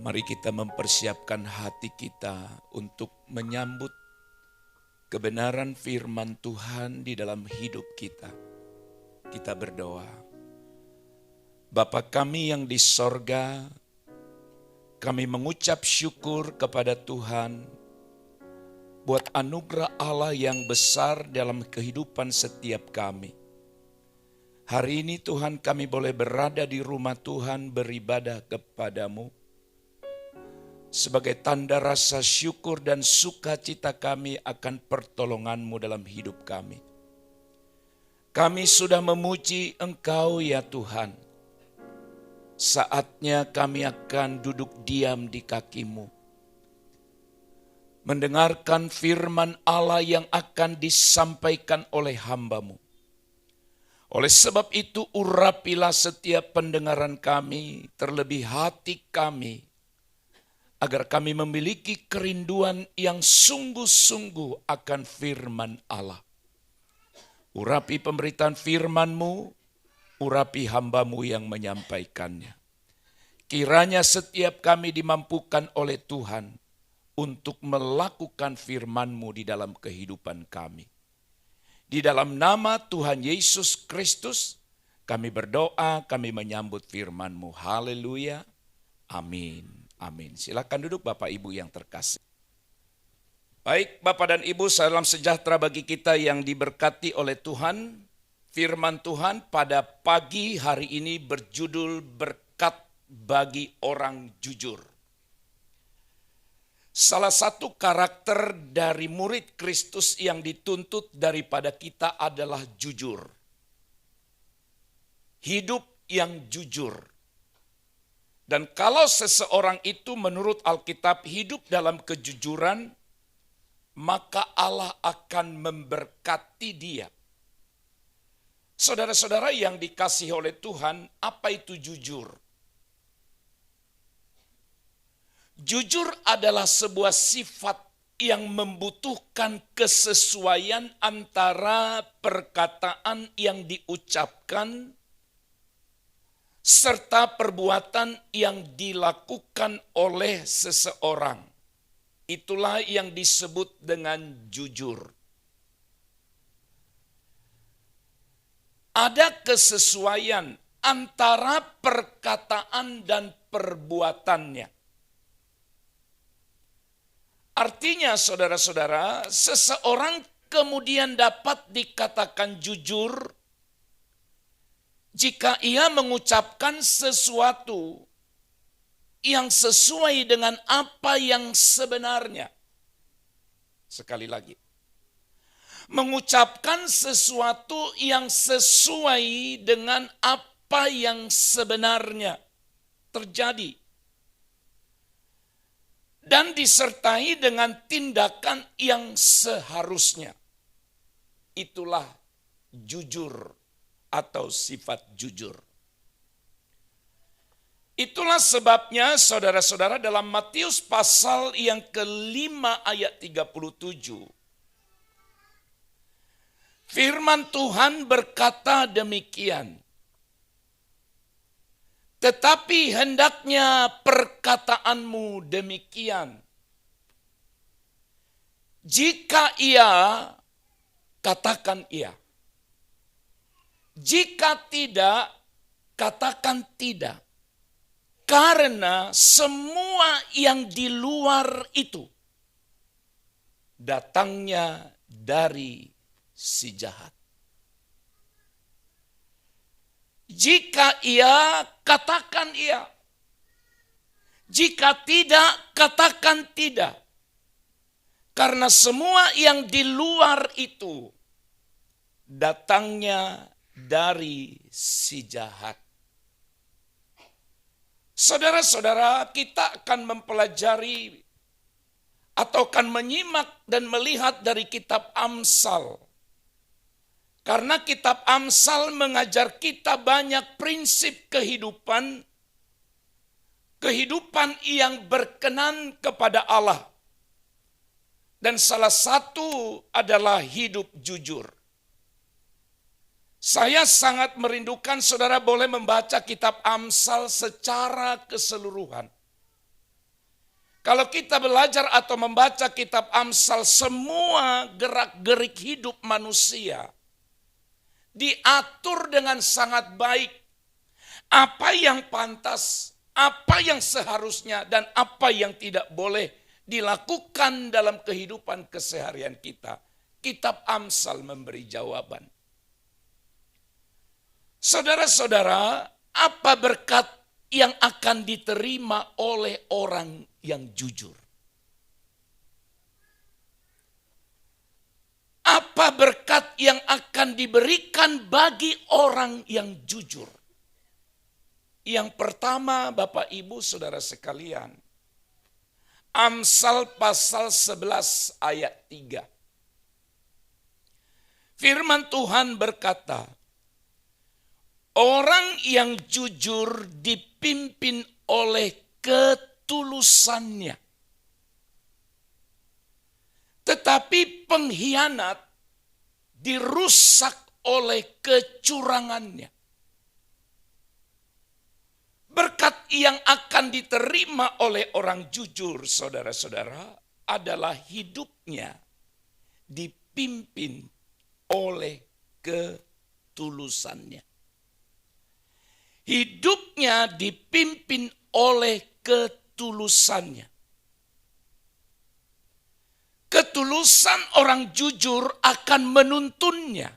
Mari kita mempersiapkan hati kita untuk menyambut kebenaran firman Tuhan di dalam hidup kita. Kita berdoa. Bapa kami yang di sorga, kami mengucap syukur kepada Tuhan buat anugerah Allah yang besar dalam kehidupan setiap kami. Hari ini Tuhan kami boleh berada di rumah Tuhan beribadah kepadamu. Sebagai tanda rasa syukur dan sukacita kami akan pertolongan-Mu dalam hidup kami. Kami sudah memuji Engkau ya Tuhan. Saatnya kami akan duduk diam di kaki-Mu. Mendengarkan firman Allah yang akan disampaikan oleh hamba-Mu. Oleh sebab itu urapilah setiap pendengaran kami, terlebih hati kami, agar kami memiliki kerinduan yang sungguh-sungguh akan firman Allah. Urapi pemberitaan firman-Mu, urapi hamba-Mu yang menyampaikannya. Kiranya setiap kami dimampukan oleh Tuhan untuk melakukan firman-Mu di dalam kehidupan kami. Di dalam nama Tuhan Yesus Kristus, kami berdoa, kami menyambut firman-Mu. Haleluya, amin. Amin. Silakan duduk Bapak Ibu yang terkasih. Baik Bapak dan Ibu, salam sejahtera bagi kita yang diberkati oleh Tuhan. Firman Tuhan pada pagi hari ini berjudul berkat bagi orang jujur. Salah satu karakter dari murid Kristus yang dituntut daripada kita adalah jujur. Hidup yang jujur. Dan kalau seseorang itu menurut Alkitab hidup dalam kejujuran, maka Allah akan memberkati dia. Saudara-saudara yang dikasihi oleh Tuhan, apa itu jujur? Jujur adalah sebuah sifat yang membutuhkan kesesuaian antara perkataan yang diucapkan serta perbuatan yang dilakukan oleh seseorang. Itulah yang disebut dengan jujur. Ada kesesuaian antara perkataan dan perbuatannya. Artinya saudara-saudara, seseorang kemudian dapat dikatakan jujur jika ia mengucapkan sesuatu yang sesuai dengan apa yang sebenarnya. Sekali lagi. Mengucapkan sesuatu yang sesuai dengan apa yang sebenarnya terjadi. Dan disertai dengan tindakan yang seharusnya. Itulah jujur atau sifat jujur. Itulah sebabnya saudara-saudara dalam Matius pasal yang ke-5 ayat 37. Firman Tuhan berkata demikian. Tetapi hendaknya perkataanmu demikian. Jika ia, katakan ia. Jika tidak, katakan tidak. Karena semua yang di luar itu datangnya dari si jahat. Jika ia, katakan ia. Jika tidak, katakan tidak. Karena semua yang di luar itu datangnya dari si jahat. Saudara-saudara, kita akan mempelajari atau akan menyimak dan melihat dari kitab Amsal. Karena kitab Amsal mengajar kita banyak prinsip kehidupan yang berkenan kepada Allah. Dan salah satu adalah hidup jujur. Saya sangat merindukan saudara boleh membaca kitab Amsal secara keseluruhan. Kalau kita belajar atau membaca kitab Amsal, semua gerak-gerik hidup manusia diatur dengan sangat baik. Apa yang pantas, apa yang seharusnya, dan apa yang tidak boleh dilakukan dalam kehidupan keseharian kita. Kitab Amsal memberi jawaban. Saudara-saudara, apa berkat yang akan diterima oleh orang yang jujur? Apa berkat yang akan diberikan bagi orang yang jujur? Yang pertama, Bapak Ibu Saudara sekalian, Amsal pasal 11 ayat 3. Firman Tuhan berkata, orang yang jujur dipimpin oleh ketulusannya. Tetapi pengkhianat dirusak oleh kecurangannya. Berkat yang akan diterima oleh orang jujur, saudara-saudara, adalah hidupnya dipimpin oleh ketulusannya. Hidupnya dipimpin oleh ketulusannya. Ketulusan orang jujur akan menuntunnya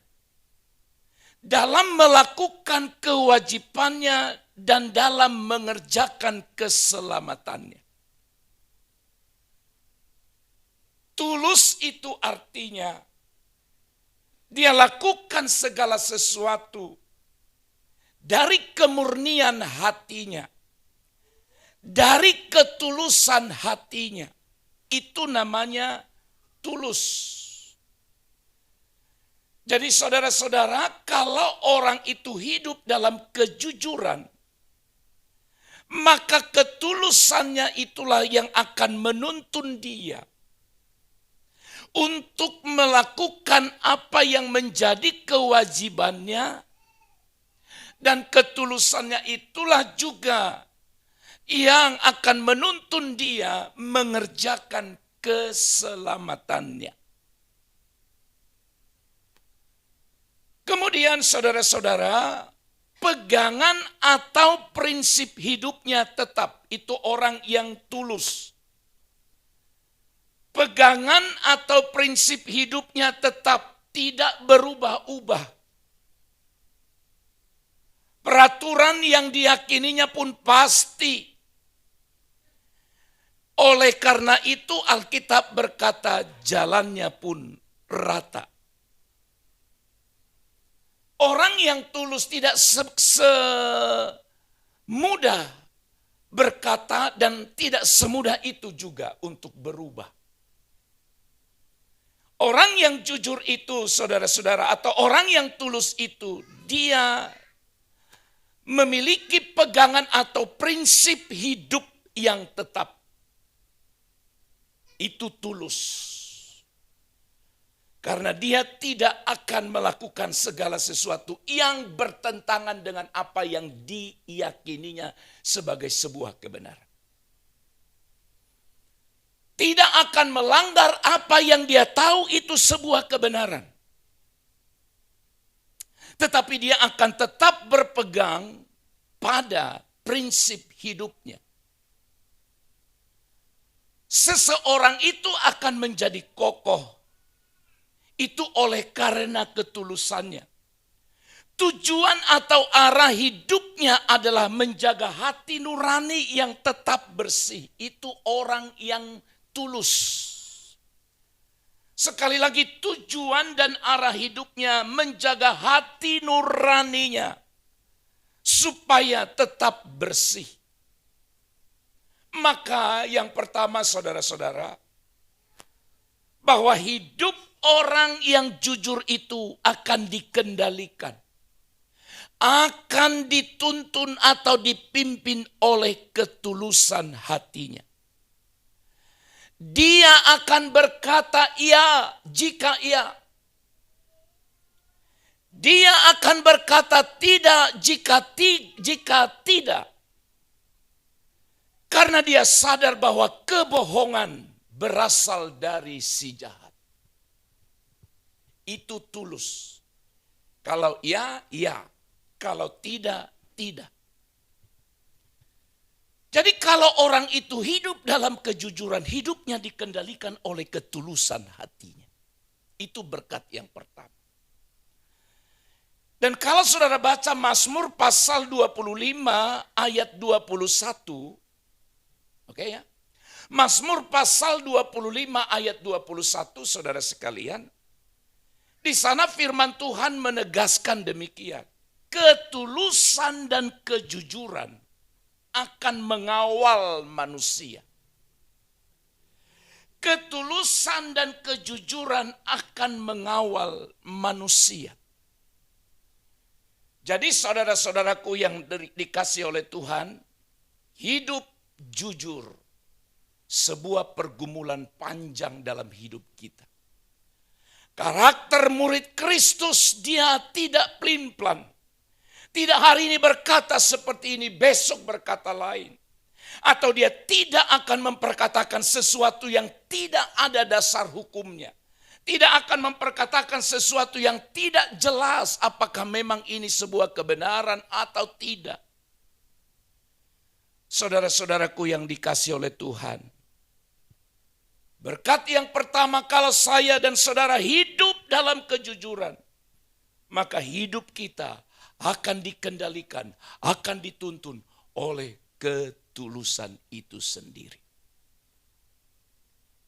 dalam melakukan kewajibannya dan dalam mengerjakan keselamatannya. Tulus itu artinya dia lakukan segala sesuatu dari kemurnian hatinya, dari ketulusan hatinya. Itu namanya tulus. Jadi saudara-saudara, kalau orang itu hidup dalam kejujuran, maka ketulusannya itulah yang akan menuntun dia untuk melakukan apa yang menjadi kewajibannya, dan ketulusannya itulah juga yang akan menuntun dia mengerjakan keselamatannya. Kemudian saudara-saudara, pegangan atau prinsip hidupnya tetap, itu orang yang tulus. Pegangan atau prinsip hidupnya tetap, tidak berubah-ubah. Peraturan yang diyakininya pun pasti. Oleh karena itu Alkitab berkata jalannya pun rata. Orang yang tulus tidak semudah berkata dan tidak semudah itu juga untuk berubah. Orang yang jujur itu, saudara-saudara, atau orang yang tulus itu, dia memiliki pegangan atau prinsip hidup yang tetap. Itu tulus. Karena dia tidak akan melakukan segala sesuatu yang bertentangan dengan apa yang diyakininya sebagai sebuah kebenaran. Tidak akan melanggar apa yang dia tahu itu sebuah kebenaran. Tetapi dia akan tetap berpegang pada prinsip hidupnya. Seseorang itu akan menjadi kokoh. Itu oleh karena ketulusannya. Tujuan atau arah hidupnya adalah menjaga hati nurani yang tetap bersih. Itu orang yang tulus. Sekali lagi, tujuan dan arah hidupnya menjaga hati nuraninya supaya tetap bersih. Maka yang pertama saudara-saudara, bahwa hidup orang yang jujur itu akan dikendalikan, akan dituntun atau dipimpin oleh ketulusan hatinya. Dia akan berkata iya jika iya. Dia akan berkata tidak jika tidak. Karena dia sadar bahwa kebohongan berasal dari si jahat. Itu tulus. Kalau ya, ya. Kalau tidak, tidak. Jadi kalau orang itu hidup dalam kejujuran, hidupnya dikendalikan oleh ketulusan hatinya. Itu berkat yang pertama. Dan kalau saudara baca Mazmur pasal 25 ayat 21, oke ya. Mazmur pasal 25 ayat 21, saudara sekalian. Di sana firman Tuhan menegaskan demikian. Ketulusan dan kejujuran akan mengawal manusia. Ketulusan dan kejujuran akan mengawal manusia. Jadi saudara-saudaraku yang dikasih oleh Tuhan, hidup jujur sebuah pergumulan panjang dalam hidup kita. Karakter murid Kristus dia tidak pelin-pelan. Tidak hari ini berkata seperti ini, besok berkata lain. Atau dia tidak akan memperkatakan sesuatu yang tidak ada dasar hukumnya. Tidak akan memperkatakan sesuatu yang tidak jelas apakah memang ini sebuah kebenaran atau tidak. Saudara-saudaraku yang dikasih oleh Tuhan. Berkat yang pertama, kalau saya dan saudara hidup dalam kejujuran, maka hidup kita akan dikendalikan, akan dituntun oleh ketulusan itu sendiri.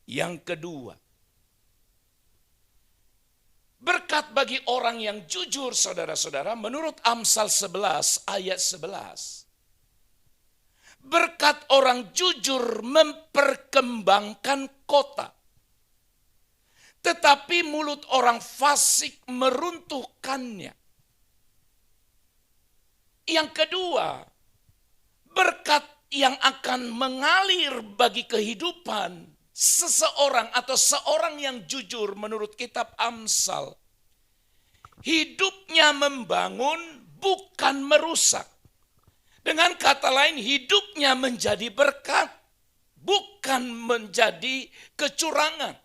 Yang kedua, berkat bagi orang yang jujur, saudara-saudara, menurut Amsal 11 ayat 11. Berkat orang jujur memperkembangkan kota. Tetapi mulut orang fasik meruntuhkannya. Yang kedua, berkat yang akan mengalir bagi kehidupan seseorang atau seorang yang jujur menurut kitab Amsal. Hidupnya membangun bukan merusak. Dengan kata lain, hidupnya menjadi berkat, bukan menjadi kecurangan.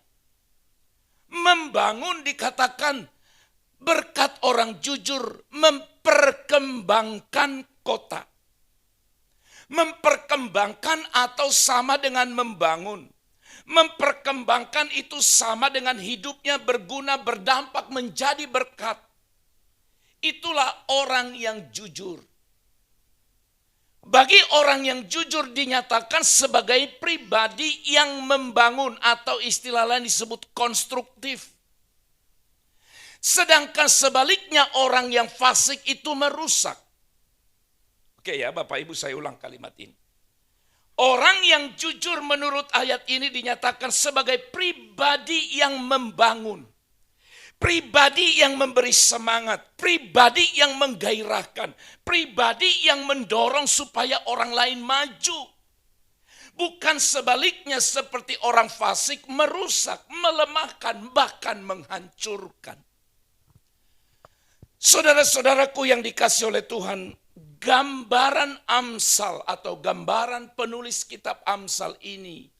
Membangun dikatakan berkat orang jujur memperkembangkan kota. Memperkembangkan atau sama dengan membangun. Memperkembangkan itu sama dengan hidupnya berguna, berdampak, menjadi berkat. Itulah orang yang jujur. Bagi orang yang jujur dinyatakan sebagai pribadi yang membangun atau istilah lain disebut konstruktif. Sedangkan sebaliknya orang yang fasik itu merusak. Oke ya Bapak Ibu, saya ulang kalimat ini. Orang yang jujur menurut ayat ini dinyatakan sebagai pribadi yang membangun. Pribadi yang memberi semangat, pribadi yang menggairahkan, pribadi yang mendorong supaya orang lain maju. Bukan sebaliknya seperti orang fasik merusak, melemahkan, bahkan menghancurkan. Saudara-saudaraku yang dikasih oleh Tuhan, gambaran Amsal atau gambaran penulis kitab Amsal ini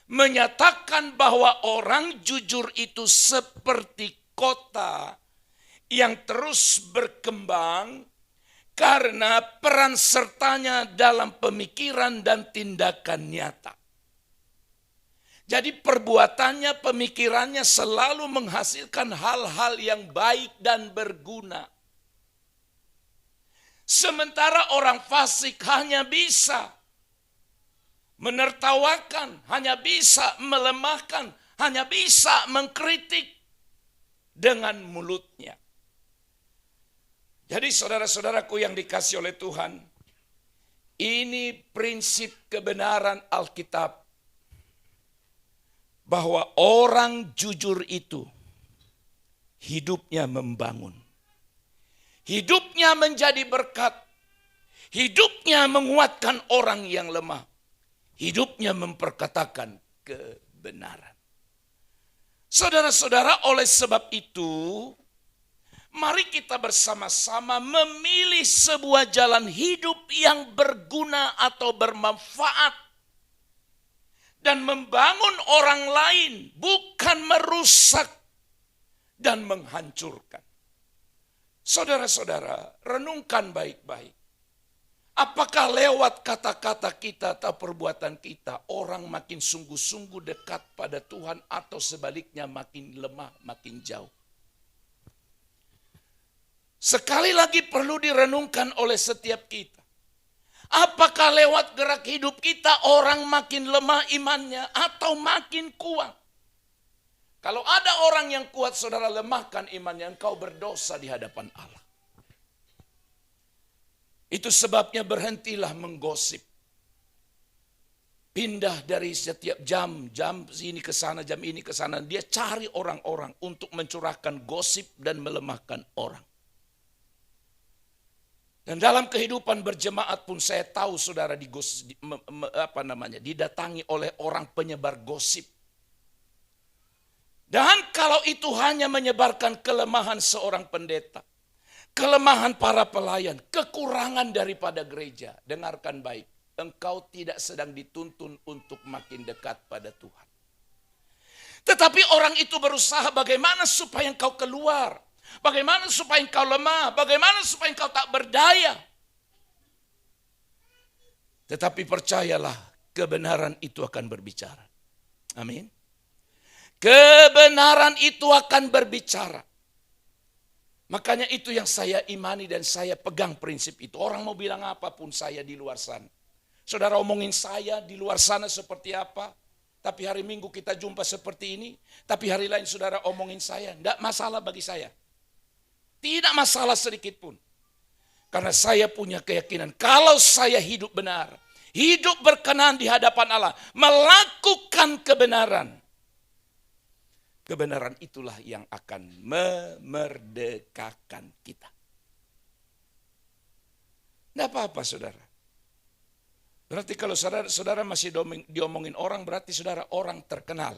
menyatakan bahwa orang jujur itu seperti kota yang terus berkembang karena peran sertanya dalam pemikiran dan tindakan nyata. Jadi perbuatannya, pemikirannya selalu menghasilkan hal-hal yang baik dan berguna. Sementara orang fasik hanya bisa menertawakan, hanya bisa melemahkan, hanya bisa mengkritik dengan mulutnya. Jadi saudara-saudaraku yang dikasih oleh Tuhan, ini prinsip kebenaran Alkitab. Bahwa orang jujur itu hidupnya membangun. Hidupnya menjadi berkat. Hidupnya menguatkan orang yang lemah. Hidupnya memperkatakan kebenaran. Saudara-saudara, oleh sebab itu, Mari kita bersama-sama memilih sebuah jalan hidup yang berguna atau bermanfaat. Dan membangun orang lain, bukan merusak dan menghancurkan. Saudara-saudara, renungkan baik-baik. Apakah lewat kata-kata kita atau perbuatan kita, orang makin sungguh-sungguh dekat pada Tuhan atau sebaliknya makin lemah, makin jauh? Sekali lagi perlu direnungkan oleh setiap kita. Apakah lewat gerak hidup kita orang makin lemah imannya atau makin kuat? Kalau ada orang yang kuat, saudara, lemahkan imannya, engkau berdosa di hadapan Allah. Itu sebabnya berhentilah menggosip. Pindah dari setiap jam ini ke sana, jam ini ke sana. Dia cari orang-orang untuk mencurahkan gosip dan melemahkan orang. Dan dalam kehidupan berjemaat pun saya tahu saudara didatangi oleh orang penyebar gosip. Dan kalau itu hanya menyebarkan kelemahan seorang pendeta, kelemahan para pelayan, kekurangan daripada gereja, dengarkan baik, engkau tidak sedang dituntun untuk makin dekat pada Tuhan. Tetapi orang itu berusaha bagaimana supaya engkau keluar. Bagaimana supaya engkau lemah? Bagaimana supaya engkau tak berdaya? Tetapi percayalah, kebenaran itu akan berbicara. Amin. Kebenaran itu akan berbicara. Makanya itu yang saya imani dan saya pegang prinsip itu. Orang mau bilang apapun saya di luar sana. Saudara omongin saya di luar sana seperti apa. Tapi hari Minggu kita jumpa seperti ini. Tapi hari lain saudara omongin saya. Tidak masalah bagi saya. Tidak masalah sedikit pun. Karena saya punya keyakinan. Kalau saya hidup benar. Hidup berkenan di hadapan Allah. Melakukan kebenaran. Kebenaran itulah yang akan memerdekakan kita. Tidak apa-apa saudara. Berarti kalau saudara masih diomongin orang, berarti saudara orang terkenal.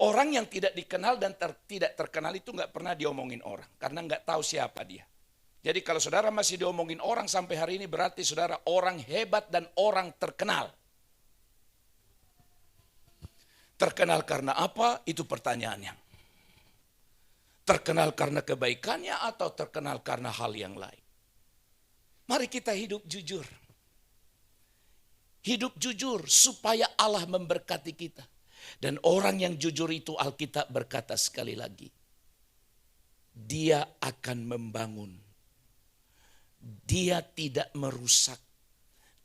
Orang yang tidak dikenal dan tidak terkenal itu nggak pernah diomongin orang. Karena nggak tahu siapa dia. Jadi kalau saudara masih diomongin orang sampai hari ini, berarti saudara orang hebat dan orang terkenal. Terkenal karena apa? Itu pertanyaannya. Terkenal karena kebaikannya atau terkenal karena hal yang lain? Mari kita hidup jujur. Hidup jujur supaya Allah memberkati kita. Dan orang yang jujur itu Alkitab berkata sekali lagi. Dia akan membangun. Dia tidak merusak.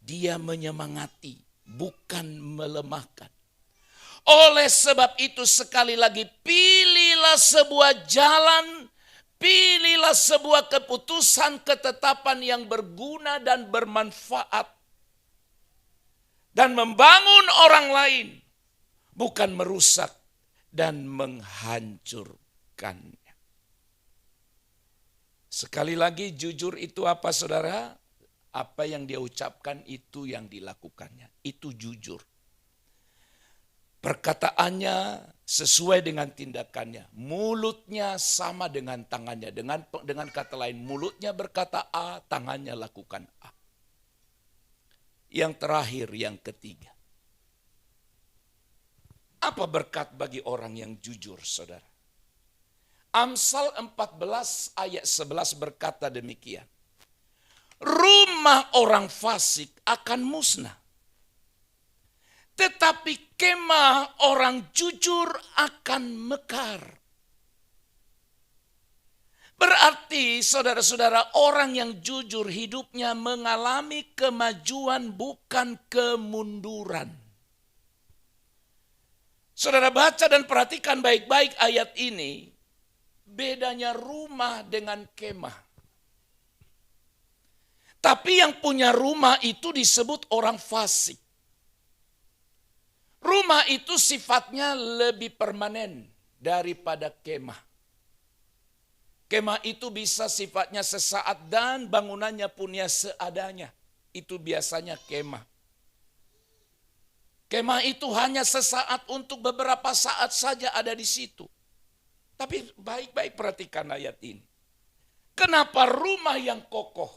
Dia menyemangati, bukan melemahkan. Oleh sebab itu sekali lagi pilihlah sebuah jalan, pilihlah sebuah keputusan, ketetapan yang berguna dan bermanfaat. Dan membangun orang lain, bukan merusak dan menghancurkannya. Sekali lagi jujur itu apa saudara? Apa yang dia ucapkan itu yang dilakukannya. Itu jujur. Perkataannya sesuai dengan tindakannya. Mulutnya sama dengan tangannya. Dengan kata lain, mulutnya berkata A, tangannya lakukan A. Yang terakhir, yang ketiga. Apa berkat bagi orang yang jujur, saudara? Amsal 14 ayat 11 berkata demikian. Rumah orang fasik akan musnah. Tetapi kemah orang jujur akan mekar. Berarti saudara-saudara, orang yang jujur hidupnya mengalami kemajuan bukan kemunduran. Saudara baca dan perhatikan baik-baik ayat ini. Bedanya rumah dengan kemah. Tapi yang punya rumah itu disebut orang fasik. Rumah itu sifatnya lebih permanen daripada kemah. Kemah itu bisa sifatnya sesaat dan bangunannya punya seadanya. Itu biasanya kemah. Kemah itu hanya sesaat untuk beberapa saat saja ada di situ. Tapi baik-baik perhatikan ayat ini. Kenapa rumah yang kokoh,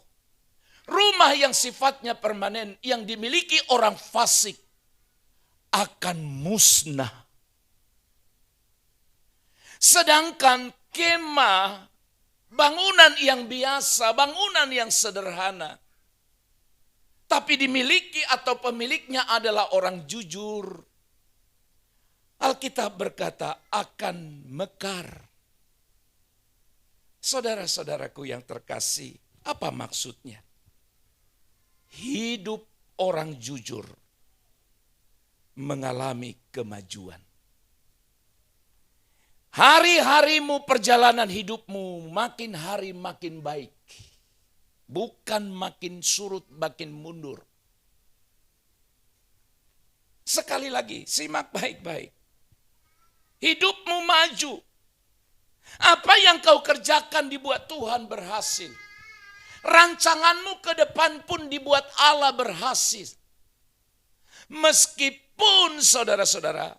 rumah yang sifatnya permanen, yang dimiliki orang fasik akan musnah. Sedangkan kemah, bangunan yang biasa, bangunan yang sederhana, tapi dimiliki atau pemiliknya adalah orang jujur, Alkitab berkata akan mekar. Saudara-saudaraku yang terkasih, apa maksudnya? Hidup orang jujur mengalami kemajuan. Hari-harimu, perjalanan hidupmu makin hari makin baik. Bukan makin surut, makin mundur. Sekali lagi, simak baik-baik. Hidupmu maju. Apa yang kau kerjakan dibuat Tuhan berhasil. Rancanganmu ke depan pun dibuat Allah berhasil. Meskipun saudara-saudara,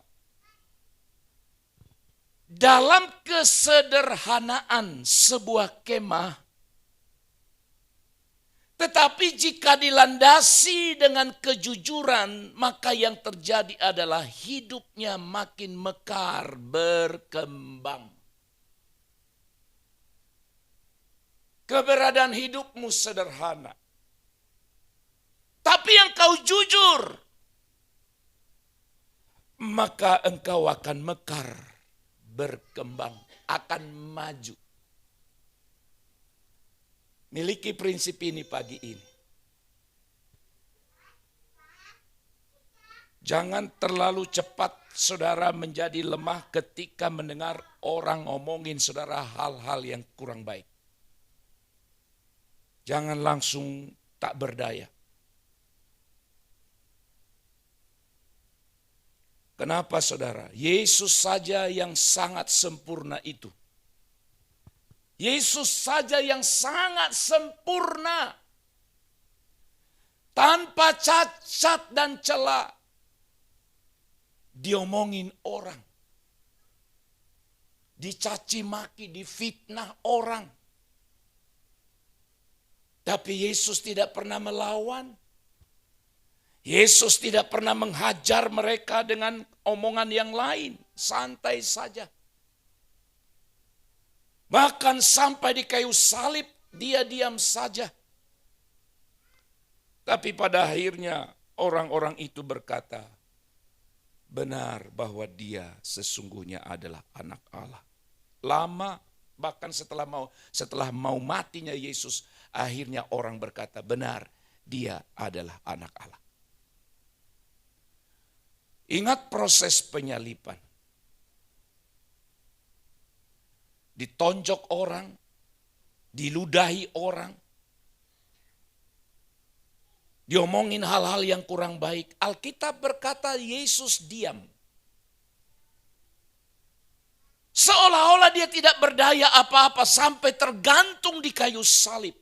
dalam kesederhanaan sebuah kemah, tetapi jika dilandasi dengan kejujuran, maka yang terjadi adalah hidupnya makin mekar, berkembang. Keberadaan hidupmu sederhana. Tapi yang kau jujur, maka engkau akan mekar, berkembang, akan maju. Miliki prinsip ini pagi ini. Jangan terlalu cepat saudara menjadi lemah ketika mendengar orang ngomongin saudara hal-hal yang kurang baik. Jangan langsung tak berdaya. Kenapa saudara? Yesus saja yang sangat sempurna itu. Yesus saja yang sangat sempurna. Tanpa cacat dan celah. Diomongin orang. Dicaci maki, difitnah orang. Tapi Yesus tidak pernah melawan. Yesus tidak pernah menghajar mereka dengan omongan yang lain. Santai saja. Bahkan sampai di kayu salib dia diam saja. Tapi pada akhirnya orang-orang itu berkata, benar bahwa dia sesungguhnya adalah anak Allah. Lama bahkan setelah mau matinya Yesus, akhirnya orang berkata, benar dia adalah anak Allah. Ingat proses penyaliban. Ditonjok orang, diludahi orang, diomongin hal-hal yang kurang baik. Alkitab berkata Yesus diam. Seolah-olah dia tidak berdaya apa-apa sampai tergantung di kayu salib.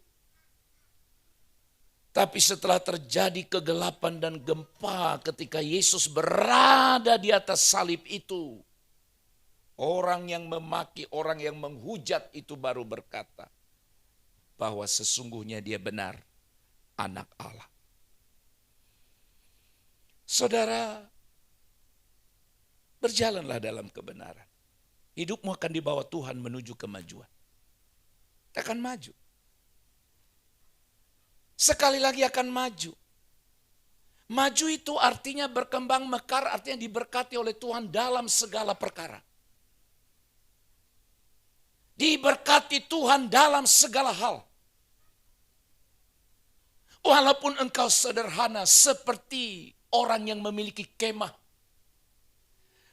Tapi setelah terjadi kegelapan dan gempa ketika Yesus berada di atas salib itu, orang yang memaki, orang yang menghujat itu baru berkata bahwa sesungguhnya dia benar anak Allah. Saudara, berjalanlah dalam kebenaran. Hidupmu akan dibawa Tuhan menuju kemajuan. Akan maju. Sekali lagi akan maju. Maju itu artinya berkembang mekar, artinya diberkati oleh Tuhan dalam segala perkara. Diberkati Tuhan dalam segala hal. Walaupun engkau sederhana seperti orang yang memiliki kemah.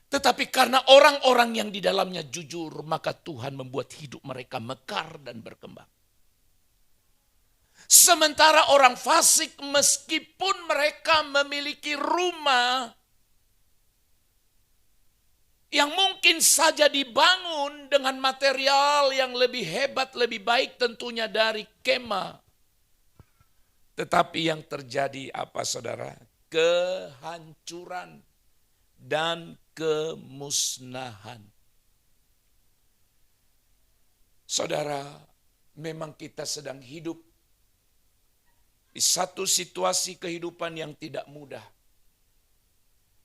Tetapi karena orang-orang yang di dalamnya jujur, maka Tuhan membuat hidup mereka mekar dan berkembang. Sementara orang fasik meskipun mereka memiliki rumah yang mungkin saja dibangun dengan material yang lebih hebat, lebih baik tentunya dari kemah. Tetapi yang terjadi apa saudara? Kehancuran dan kemusnahan. Saudara, memang kita sedang hidup di satu situasi kehidupan yang tidak mudah,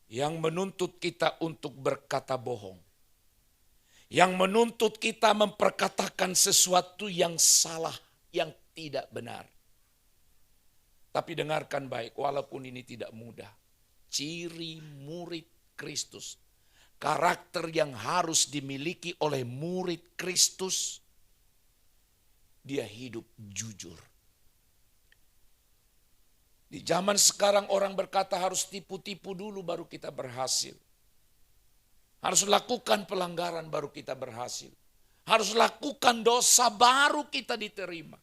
yang menuntut kita untuk berkata bohong, yang menuntut kita memperkatakan sesuatu yang salah, yang tidak benar. Tapi dengarkan baik, walaupun ini tidak mudah, ciri murid Kristus, karakter yang harus dimiliki oleh murid Kristus, dia hidup jujur. Di zaman sekarang orang berkata harus tipu-tipu dulu baru kita berhasil. Harus lakukan pelanggaran baru kita berhasil. Harus lakukan dosa baru kita diterima.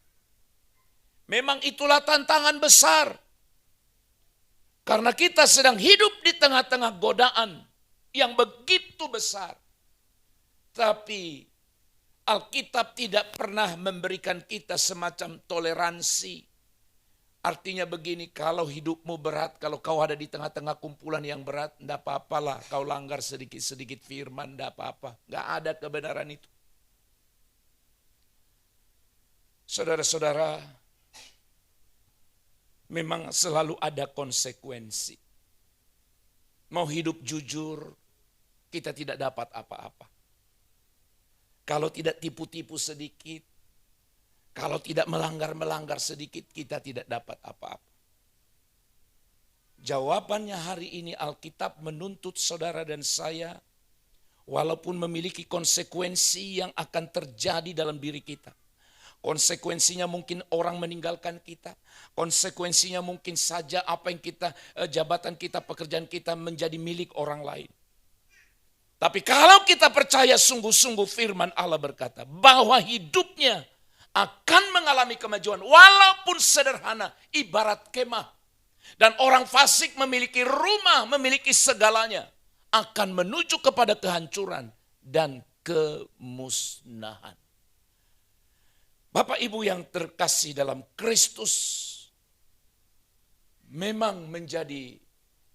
Memang itulah tantangan besar. Karena kita sedang hidup di tengah-tengah godaan yang begitu besar. Tapi Alkitab tidak pernah memberikan kita semacam toleransi. Artinya begini, kalau hidupmu berat, kalau kau ada di tengah-tengah kumpulan yang berat, tidak apa-apalah. Kau langgar sedikit-sedikit firman, tidak apa-apa. Tidak ada kebenaran itu. Saudara-saudara, memang selalu ada konsekuensi. Mau hidup jujur, kita tidak dapat apa-apa. Kalau tidak tipu-tipu sedikit, kalau tidak melanggar-melanggar sedikit, kita tidak dapat apa-apa. Jawabannya hari ini Alkitab menuntut saudara dan saya, walaupun memiliki konsekuensi yang akan terjadi dalam diri kita. Konsekuensinya mungkin orang meninggalkan kita. Konsekuensinya mungkin saja apa yang kita, jabatan kita, pekerjaan kita menjadi milik orang lain. Tapi kalau kita percaya sungguh-sungguh firman Allah berkata bahwa hidupnya akan mengalami kemajuan walaupun sederhana, ibarat kemah. Dan orang fasik memiliki rumah, memiliki segalanya, akan menuju kepada kehancuran dan kemusnahan. Bapak Ibu yang terkasih dalam Kristus, memang menjadi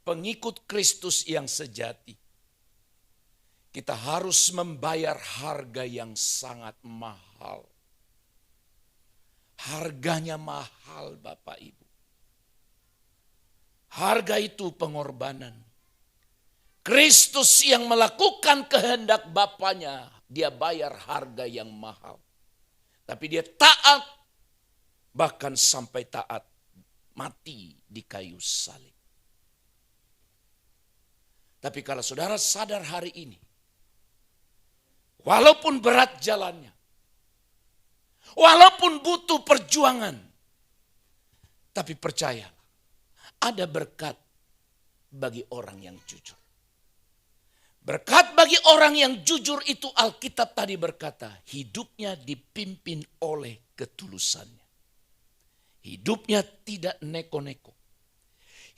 pengikut Kristus yang sejati. Kita harus membayar harga yang sangat mahal. Harganya mahal Bapak Ibu. Harga itu pengorbanan. Kristus yang melakukan kehendak Bapanya, dia bayar harga yang mahal. Tapi dia taat, bahkan sampai taat mati di kayu salib. Tapi kalau saudara sadar hari ini, walaupun berat jalannya, walaupun butuh perjuangan, tapi percayalah, ada berkat bagi orang yang jujur. Berkat bagi orang yang jujur itu Alkitab tadi berkata, hidupnya dipimpin oleh ketulusannya. Hidupnya tidak neko-neko.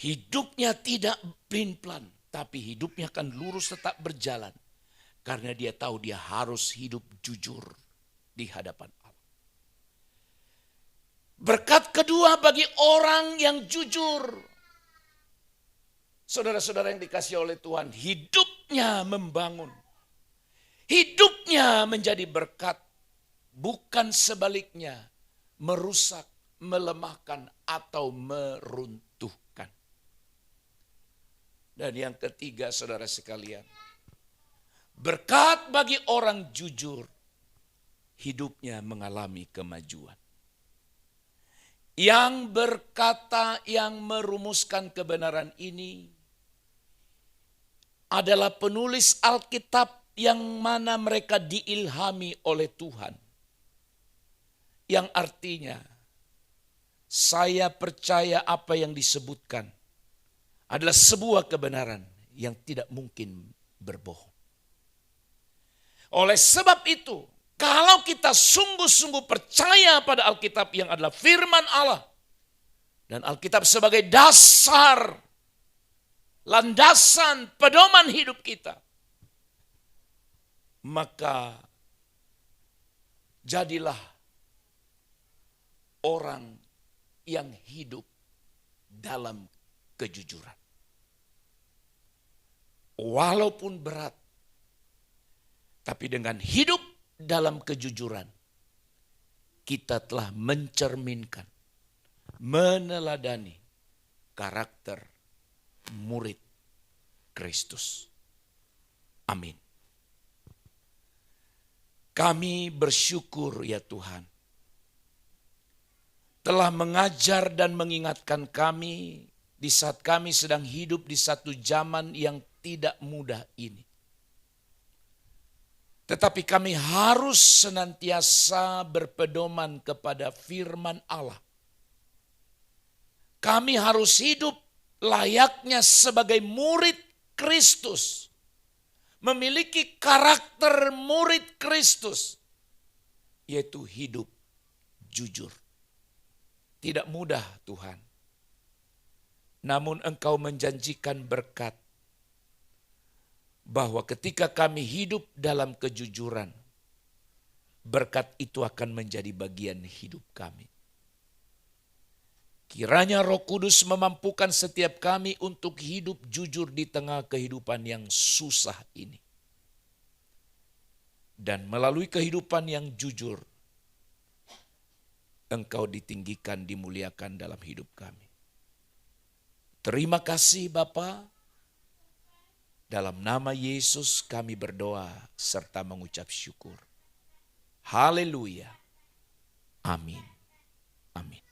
Hidupnya tidak pelin-pelan, tapi hidupnya akan lurus tetap berjalan. Karena dia tahu dia harus hidup jujur di hadapan Allah. Berkat kedua bagi orang yang jujur. Saudara-saudara yang dikasihi oleh Tuhan, hidupnya membangun. Hidupnya menjadi berkat, bukan sebaliknya merusak, melemahkan atau meruntuhkan. Dan yang ketiga saudara sekalian, berkat bagi orang jujur, hidupnya mengalami kemajuan. Yang berkata, yang merumuskan kebenaran ini adalah penulis Alkitab yang mana mereka diilhami oleh Tuhan. Yang artinya, saya percaya apa yang disebutkan adalah sebuah kebenaran yang tidak mungkin berbohong. Oleh sebab itu, kalau kita sungguh-sungguh percaya pada Alkitab yang adalah firman Allah, dan Alkitab sebagai dasar, landasan, pedoman hidup kita, maka jadilah orang yang hidup dalam kejujuran. Walaupun berat, tapi dengan hidup dalam kejujuran, kita telah mencerminkan, meneladani karakter murid Kristus. Amin. Kami bersyukur ya Tuhan, telah mengajar dan mengingatkan kami di saat kami sedang hidup di satu zaman yang tidak mudah ini. Tetapi kami harus senantiasa berpedoman kepada firman Allah. Kami harus hidup layaknya sebagai murid Kristus. Memiliki karakter murid Kristus. Yaitu hidup jujur. Tidak mudah Tuhan. Namun Engkau menjanjikan berkat. Bahwa ketika kami hidup dalam kejujuran, berkat itu akan menjadi bagian hidup kami. Kiranya Roh Kudus memampukan setiap kami untuk hidup jujur di tengah kehidupan yang susah ini. Dan melalui kehidupan yang jujur, Engkau ditinggikan, dimuliakan dalam hidup kami. Terima kasih Bapa. Dalam nama Yesus kami berdoa serta mengucap syukur. Haleluya. Amin. Amin.